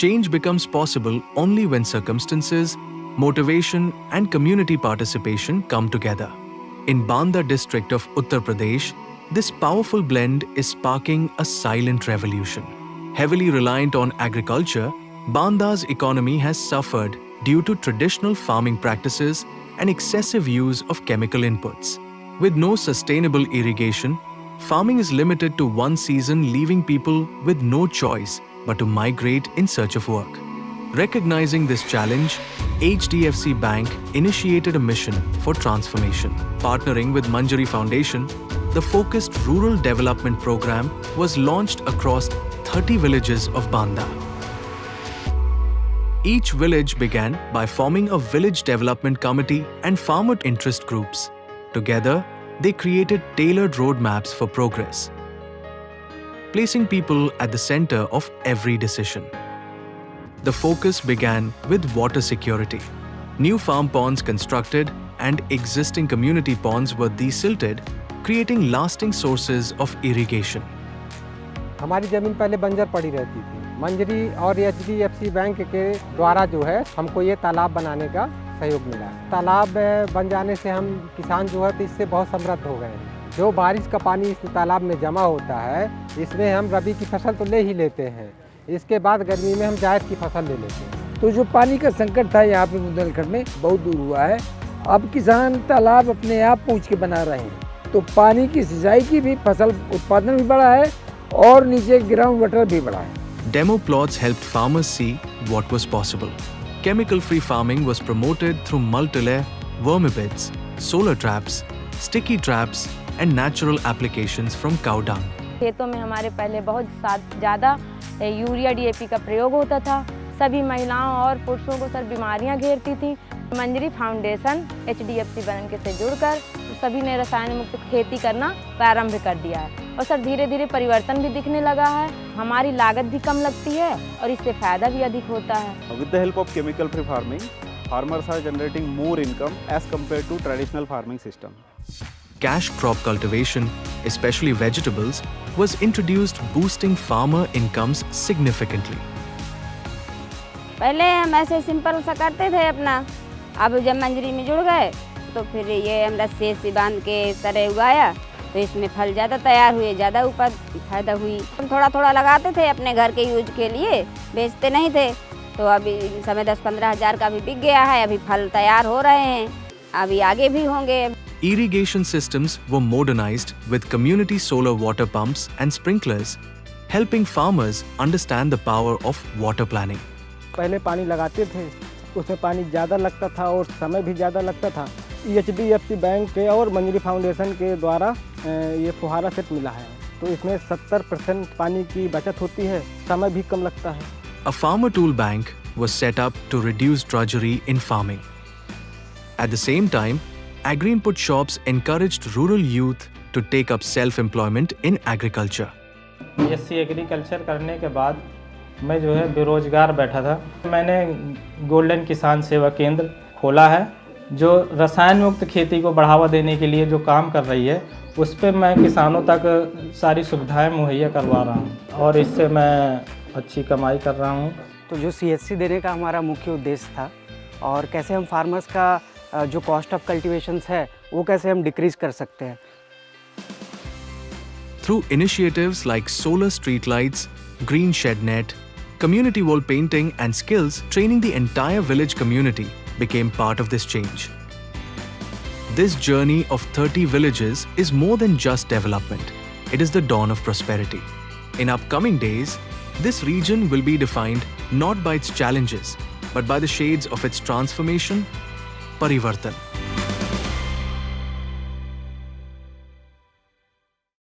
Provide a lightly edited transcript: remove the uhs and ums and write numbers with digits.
Change becomes possible only when circumstances, motivation, and community participation come together. In Banda district of Uttar Pradesh, this powerful blend is sparking a silent revolution. Heavily reliant on agriculture, Banda's economy has suffered due to traditional farming practices and excessive use of chemical inputs. With no sustainable irrigation, farming is limited to one season, leaving people with no choice but to migrate in search of work. Recognizing this challenge, HDFC Bank initiated a mission for transformation. Partnering with Manjari Foundation, the focused rural development program was launched across 30 villages of Banda. Each village began by forming a village development committee and farmer interest groups. Together, they created tailored roadmaps for progress, placing people at the center of every decision. The focus began with water security. New farm ponds constructed and existing community ponds were desilted, creating lasting sources of irrigation. हमारी ज़मीन पहले बंजर पड़ी रहती थी। मंजरी और HDFC bank के द्वारा जो है हमको ये तालाब बनाने का सहयोग मिला। तालाब बन जाने से हम किसान जो है तो इससे बहुत समृद्ध हो गए हैं। जो बारिश का पानी इस तालाब में जमा होता है, इसमें हम रबी की फसल तो ले ही लेते हैं। इसके बाद गर्मी में हम जायद की फसल ले लेते हैं। तो जो पानी का संकट था यहाँ पे बुंदेलखंड में बहुत दूर हुआ है। अब किसान तालाब अपने आप पूछ के बना रहे हैं, तो पानी की सिंचाई की भी फसल उत्पादन भी बढ़ा है और नीचे ग्राउंड वाटर भी बढ़ा है। Demo plots helped farmers see what was possible. Chemical-free farming was promoted through multi-layer vermibits, solar traps, sticky traps, and natural applications from cow dung. खेतों में हमारे पहले बहुत ज़्यादा यूरिया DAP का प्रयोग होता था। सभी महिलाओं और पुरुषों को सर बीमारियां घेरती थी। मंजरी फाउंडेशन HDFC बैंक से जुड़कर सभी ने रसायन मुक्त खेती करना प्रारंभ कर दिया है और सर धीरे धीरे परिवर्तन भी दिखने लगा है। हमारी लागत भी कम लगती है और इससे फायदा भी अधिक होता है। With the help of chemical-free farming, farmers are generating more income as compared to traditional farming system. Cash crop cultivation, especially vegetables, was introduced, boosting farmer incomes significantly. पहले हम ऐसे सिंपल सा करते थे अपना, अब जब मंजरी में जुड़ गए तो फिर ये हम रस्सी से बांध के तरह उगाया तो इसमें फल ज़्यादा तैयार हुए, ज़्यादा फायदा हुई। हम थोड़ा थोड़ा लगाते थे अपने घर के यूज के लिए, बेचते नहीं थे। तो अभी इस समय 10-15 हज़ार का भी बिक गया है। अभी फल तैयार हो रहे हैं, अभी आगे भी होंगे। Irrigation systems were modernized with community solar water pumps and sprinklers, helping farmers understand the power of water planning. पहले पानी लगाते थे, उसमें पानी ज़्यादा लगता था और समय भी ज़्यादा लगता था। HDFC बैंक के और मंजरी फाउंडेशन के द्वारा ये फुहारा सेट मिला है, तो इसमें 70% पानी की बचत होती है, समय भी कम लगता है। A farmer tool bank was set up to reduce drudgery in farming. At the same time, agri-input shops encouraged rural youth to take up self-employment in agriculture. BSc agriculture करने के बाद मैं जो है बेरोजगार बैठा था। मैंने गोल्डन किसान सेवा केंद्र खोला है, जो रसायन मुक्त खेती को बढ़ावा देने के लिए जो काम कर रही है, उस पर मैं किसानों तक सारी सुविधाएं मुहैया करवा रहा हूं और इससे मैं अच्छी कमाई कर रहा हूं। तो जो CHC देने का हमारा मुख्य उद्देश्य था और कैसे हम फार्मर्स का जो कॉस्ट ऑफ कल्टीवेशंस है वो कैसे हम डिक्रीज कर सकते हैं। Through initiatives like solar street lights, green shed net, community wall painting and skills training, the entire village community became part of this change. This journey of 30 villages is more than just development. It is the dawn of prosperity. In upcoming days, this region will be defined not by its challenges, but by the shades of its transformation, Parivartan.